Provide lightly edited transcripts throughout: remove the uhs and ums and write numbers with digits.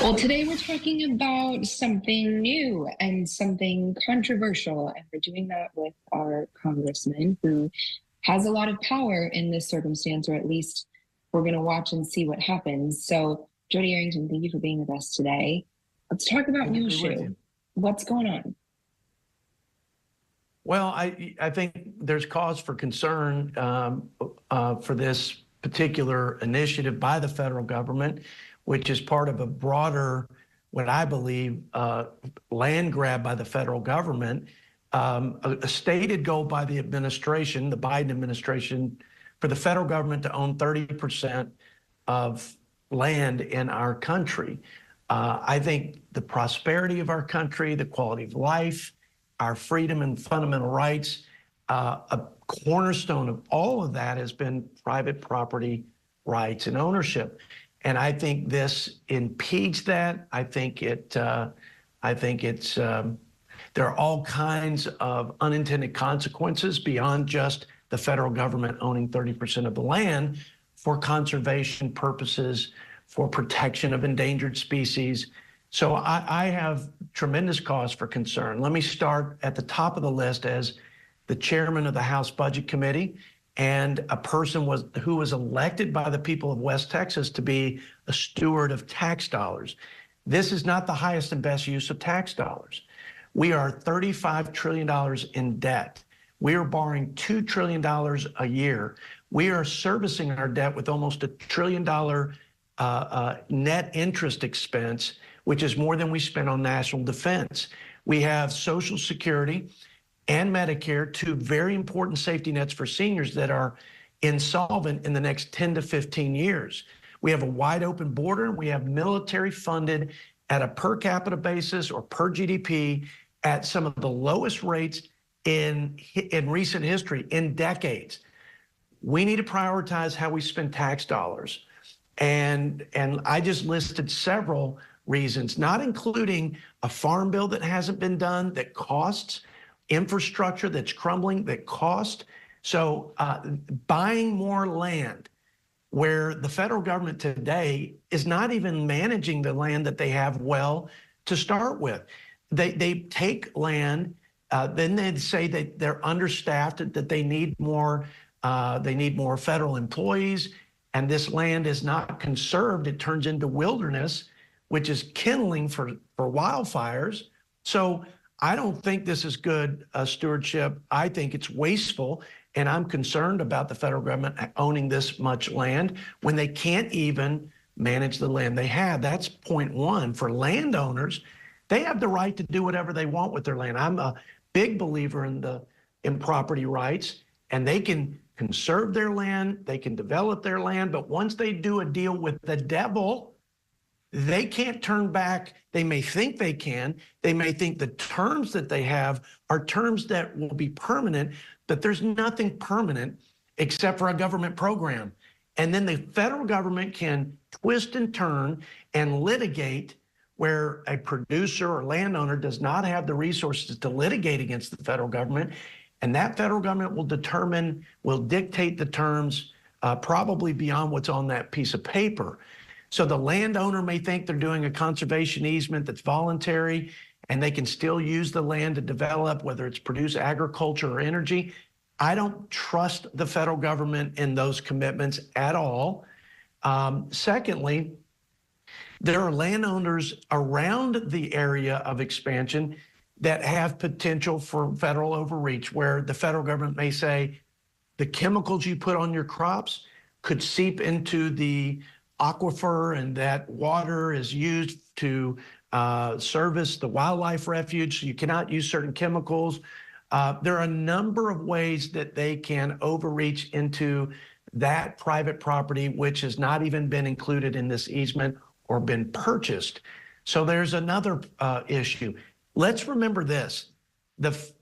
Well, today we're talking about something new and something controversial, and we're doing that with our congressman who has a lot of power in this circumstance, or at least we're going to watch and see what happens. So, Jodey Arrington, thank you for being with us today. Let's talk about Good to be with Muleshoe. you. What's going on? Well, I think there's cause for concern for this particular initiative by the federal government, which is part of a broader, what I believe, land grab by the federal government. A stated goal by the administration, the Biden administration, for the federal government to own 30% of land in our country. I think the prosperity of our country, the quality of life, our freedom and fundamental rights, a cornerstone of all of that has been private property rights and ownership. And I think this impedes that. I think there are all kinds of unintended consequences beyond just the federal government owning 30% of the land for conservation purposes, for protection of endangered species. So I have tremendous cause for concern. Let me start at the top of the list as the chairman of the House Budget Committee and a person who was elected by the people of West Texas to be a steward of tax dollars. This is not the highest and best use of tax dollars. We are $35 trillion in debt. We are borrowing $2 trillion a year. We are servicing our debt with almost $1 trillion net interest expense, which is more than we spend on national defense. We have Social Security and Medicare, two very important safety nets for seniors that are insolvent in the next 10 to 15 years. We have a wide open border. We have military funded at a per capita basis or per GDP at some of the lowest rates in recent history, in decades. We need to prioritize how we spend tax dollars. And I just listed several reasons, not including a farm bill that hasn't been done, that costs, infrastructure that's crumbling, that cost. So buying more land where the federal government today is not even managing the land that they have well to start with. They take land, then they say that they're understaffed, that they need more federal employees, and this land is not conserved. It turns into wilderness, which is kindling for wildfires. So I don't think this is good stewardship. I think it's wasteful, and I'm concerned about the federal government owning this much land when they can't even manage the land they have. That's point one. For landowners, they have the right to do whatever they want with their land. I'm a big believer in property rights, and they can conserve their land, they can develop their land, but once they do a deal with the devil, they can't turn back. They may think they can. They may think the terms that they have are terms that will be permanent, but there's nothing permanent except for a government program. And then the federal government can twist and turn and litigate where a producer or landowner does not have the resources to litigate against the federal government. And that federal government will dictate the terms probably beyond what's on that piece of paper. So the landowner may think they're doing a conservation easement that's voluntary, and they can still use the land to develop, whether it's produce agriculture or energy. I don't trust the federal government in those commitments at all. Secondly, there are landowners around the area of expansion that have potential for federal overreach, where the federal government may say the chemicals you put on your crops could seep into the aquifer, and that water is used to service the wildlife refuge, so you cannot use certain chemicals. There are a number of ways that they can overreach into that private property, which has not even been included in this easement or been purchased. So there's another issue. Let's remember this. The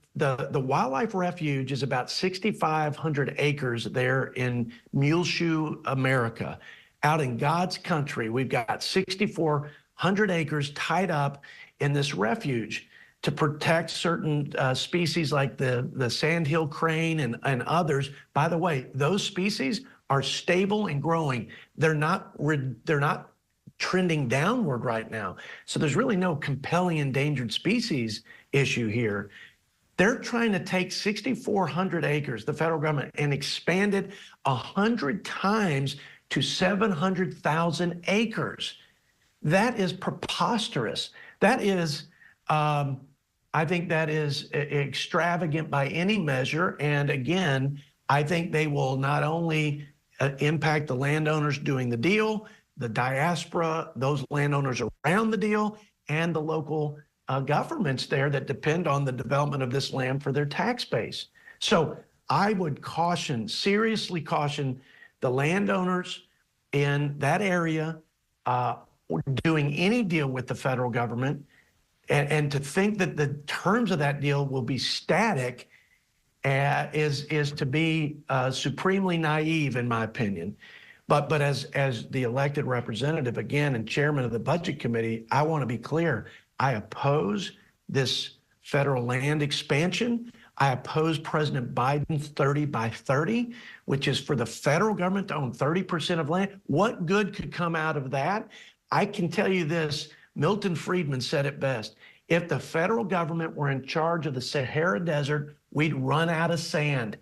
wildlife refuge is about 6,500 acres there in Muleshoe, America. Out in God's country, we've got 6,400 acres tied up in this refuge to protect certain species like the sandhill crane and others. By the way, those species are stable and growing. They're not trending downward right now. So there's really no compelling endangered species issue here. They're trying to take 6,400 acres, the federal government, and expand it 100 times to 700,000 acres. That is preposterous. That is, I think that is extravagant by any measure. And again, I think they will not only impact the landowners doing the deal, the diaspora, those landowners around the deal, and the local governments there that depend on the development of this land for their tax base. So I would caution, seriously caution the landowners in that area doing any deal with the federal government, and to think that the terms of that deal will be static is to be supremely naive, in my opinion. But as the elected representative, again, and chairman of the Budget Committee, I want to be clear. I oppose this federal land expansion. I oppose President Biden's 30 by 30, which is for the federal government to own 30% of land. What good could come out of that? I can tell you this, Milton Friedman said it best. If the federal government were in charge of the Sahara Desert, we'd run out of sand.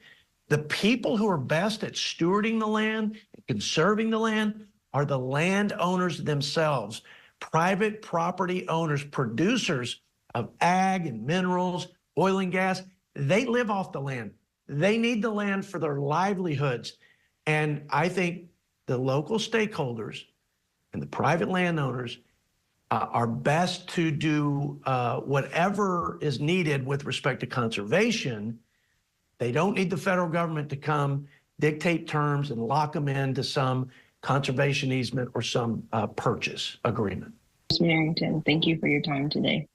The people who are best at stewarding the land and conserving the land are the landowners themselves. Private property owners, producers of ag and minerals, oil and gas, they live off the land. They need the land for their livelihoods. And I think the local stakeholders and the private landowners are best to do whatever is needed with respect to conservation. They don't need the federal government to come dictate terms and lock them into some conservation easement or some purchase agreement. Mr. Arrington, thank you for your time today.